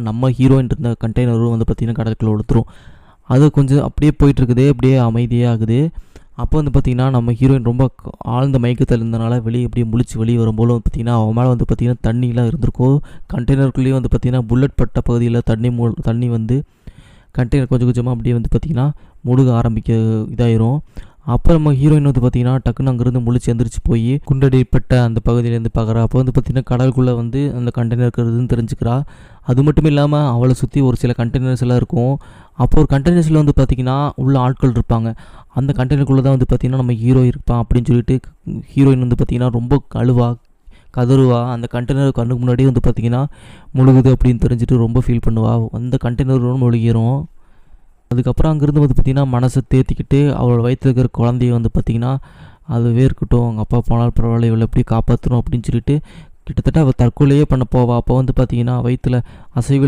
நம்ம ஹீரோயின் இருந்த கண்டெய்னரும் வந்து பார்த்திங்கன்னா கடலுக்குள்ள விழுத்துரும். அது கொஞ்சம் அப்படியே போயிட்டுருக்குது, அப்படியே அமைதியாகுது. அப்போ வந்து பார்த்திங்கன்னா நம்ம ஹீரோயின் ரொம்ப ஆழ்ந்த மயக்கத்தில் இருந்தனால வெளியே அப்படியே முழிச்சு வெளியே வரும்போது வந்து பார்த்திங்கன்னா அவன் மேலே வந்து பார்த்திங்கன்னா தண்ணிலாம் இருந்திருக்கும். கண்டெய்னருக்குள்ளேயே வந்து பார்த்திங்கன்னா புல்லட் பட்ட பகுதியில் தண்ணி வந்து கண்டெய்னர் கொஞ்சம் கொஞ்சமாக அப்படியே வந்து பார்த்திங்கன்னா முழுக ஆரம்பிக்க இதாயிரும். அப்போ நம்ம ஹீரோயின் வந்து பார்த்திங்கன்னா டக்குன்னு அங்கேருந்து முழிச்சு எந்திரிச்சு போய் குண்டடிப்பட்ட அந்த பகுதியிலேருந்து பார்க்குறா. அப்போ வந்து பார்த்திங்கன்னா கடலுக்குள்ளே வந்து அந்த கண்டெய்னர் இருக்கிறதுன்னு தெரிஞ்சுக்கிறா. அது மட்டும் இல்லாமல் அவளை சுற்றி ஒரு சில கண்டெய்னர்ஸ் எல்லாம் இருக்கும். அப்போ ஒரு கண்டெய்னர்ஸில் வந்து பார்த்திங்கன்னா உள்ள ஆட்கள் இருப்பாங்க. அந்த கண்டெய்னருக்குள்ளே தான் வந்து பார்த்திங்கன்னா நம்ம ஹீரோ இருப்பான் அப்படின்னு சொல்லிட்டு ஹீரோயின் வந்து பார்த்திங்கன்னா ரொம்ப கதறுவா. அந்த கண்டெய்னர் கண்ணுக்கு முன்னாடியே வந்து பார்த்திங்கன்னா முழுகுது அப்படின்னு தெரிஞ்சுட்டு ரொம்ப ஃபீல் பண்ணுவா. அந்த கண்டெய்னரும் முழுகிரும். அதுக்கப்புறம் அங்கேருந்து வந்து பார்த்திங்கன்னா மனசை தேத்திக்கிட்டு அவளோட வயிற்றில் இருக்கிற குழந்தைய வந்து பார்த்திங்கன்னா அதுவே இருக்கட்டும், அவங்க அப்பா போனாலும் பரவாயில்ல, இவளை எப்படி காப்பாற்றணும் அப்படின்னு சொல்லிட்டு கிட்டத்தட்ட அவள் தற்கொலையே பண்ண போவா. அப்போ வந்து பார்த்திங்கன்னா வயிற்றில் அசைவில்